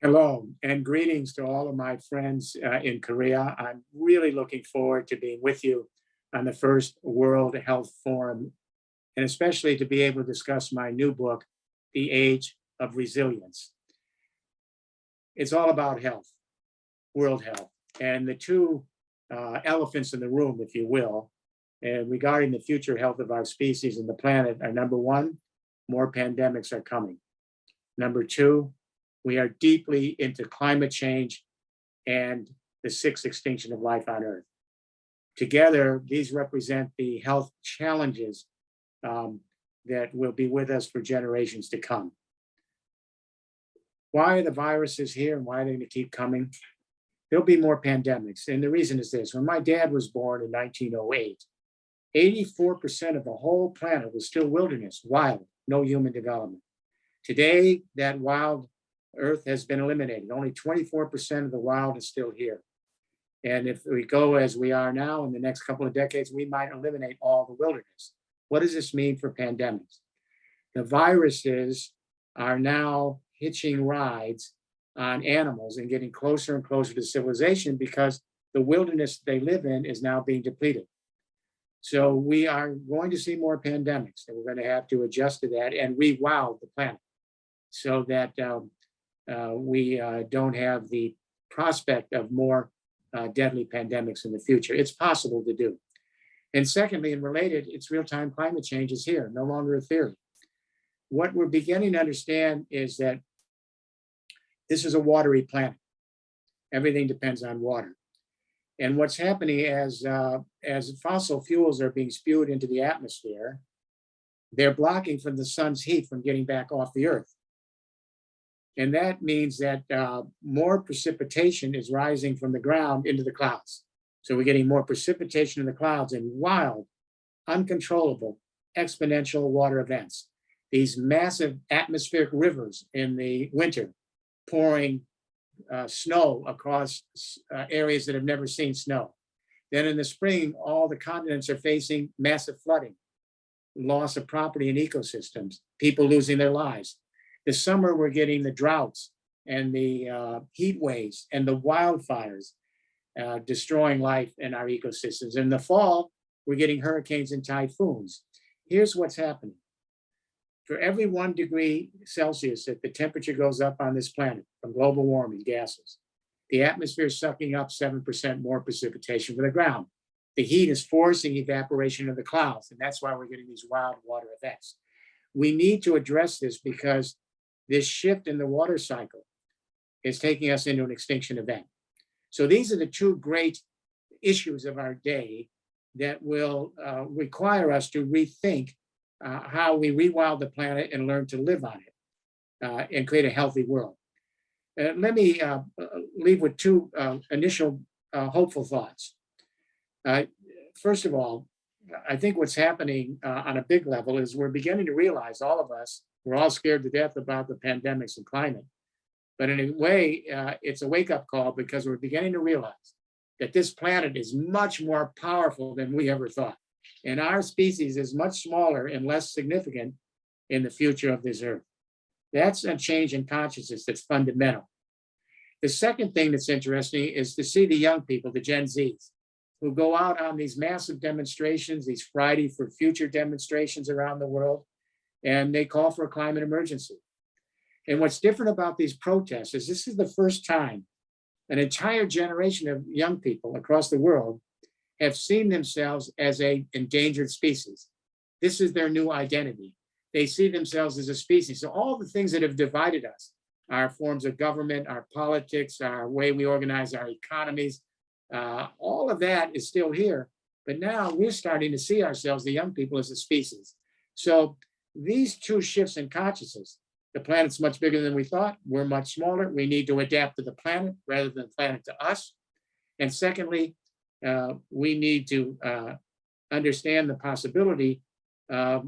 Hello, and greetings to all of my friends in Korea. I'm really looking forward to being with you on the first World Health Forum, and especially to be able to discuss my new book, The Age of Resilience. It's all about health, world health, and the two elephants in the room, if you will, regarding the future health of our species and the planet are number one, more pandemics are coming. Number two, we are deeply into climate change and the sixth extinction of life on Earth. Together, these represent the health challenges that will be with us for generations to come. Why are the viruses here and why are they going to keep coming? There'll be more pandemics. And the reason is this: when my dad was born in 1908, 84% of the whole planet was still wilderness, wild, no human development. Today, that wild Earth has been eliminated. Only 24% of the wild is still here. And if we go as we are now in the next couple of decades, we might eliminate all the wilderness. What does this mean for pandemics? The viruses are now hitching rides on animals and getting closer and closer to civilization because the wilderness they live in is now being depleted. So we are going to see more pandemics, and we're going to have to adjust to that and rewild the planet so that we don't have the prospect of more deadly pandemics in the future. It's possible to do. And secondly, and related, it's real-time climate change is here, no longer a theory. What we're beginning to understand is that this is a watery planet. Everything depends on water. And what's happening as fossil fuels are being spewed into the atmosphere, they're blocking from the sun's heat from getting back off the Earth. And that means that more precipitation is rising from the ground into the clouds. So we're getting more precipitation in the clouds and wild, uncontrollable, exponential water events. These massive atmospheric rivers in the winter pouring snow across areas that have never seen snow. Then in the spring, all the continents are facing massive flooding, loss of property and ecosystems, people losing their lives. This summer, we're getting the droughts and the heat waves and the wildfires destroying life in our ecosystems. In the fall, we're getting hurricanes and typhoons. Here's what's happening. For every 1 degree Celsius that the temperature goes up on this planet from global warming gases, the atmosphere is sucking up 7% more precipitation from the ground. The heat is forcing evaporation of the clouds, and that's why we're getting these wild water events. We need to address this because this shift in the water cycle is taking us into an extinction event. So these are the two great issues of our day that will require us to rethink how we rewild the planet and learn to live on it and create a healthy world. Let me leave with two initial hopeful thoughts. First of all, I think what's happening on a big level is we're beginning to realize, all of us, we're all scared to death about the pandemics and climate. But in a way, it's a wake-up call because we're beginning to realize that this planet is much more powerful than we ever thought. And our species is much smaller and less significant in the future of this Earth. That's a change in consciousness that's fundamental. The second thing that's interesting is to see the young people, the Gen Zs, who go out on these massive demonstrations, these Friday for Future demonstrations around the world, and they call for a climate emergency. And what's different about these protests is this is the first time an entire generation of young people across the world have seen themselves as an endangered species. This is their new identity. They see themselves as a species. So all the things that have divided us, our forms of government, our politics, our way we organize our economies, all of that is still here. But now we're starting to see ourselves, the young people, as a species. So these two shifts in consciousness, the planet's much bigger than we thought. We're much smaller. We need to adapt to the planet rather than the planet to us. And secondly, we need to understand the possibility of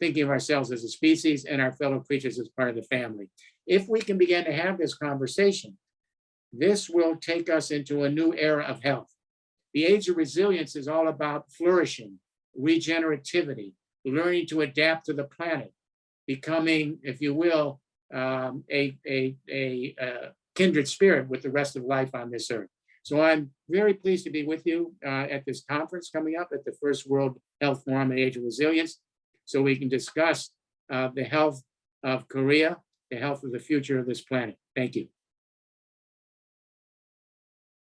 thinking of ourselves as a species and our fellow creatures as part of the family. If we can begin to have this conversation, this will take us into a new era of health. The age of resilience is all about flourishing, regenerativity, learning to adapt to the planet, becoming, if you will, kindred spirit with the rest of life on this earth. So I'm very pleased to be with you at this conference coming up at the First World Health Forum on Age of Resilience, so we can discuss the health of Korea, the health of the future of this planet. Thank you.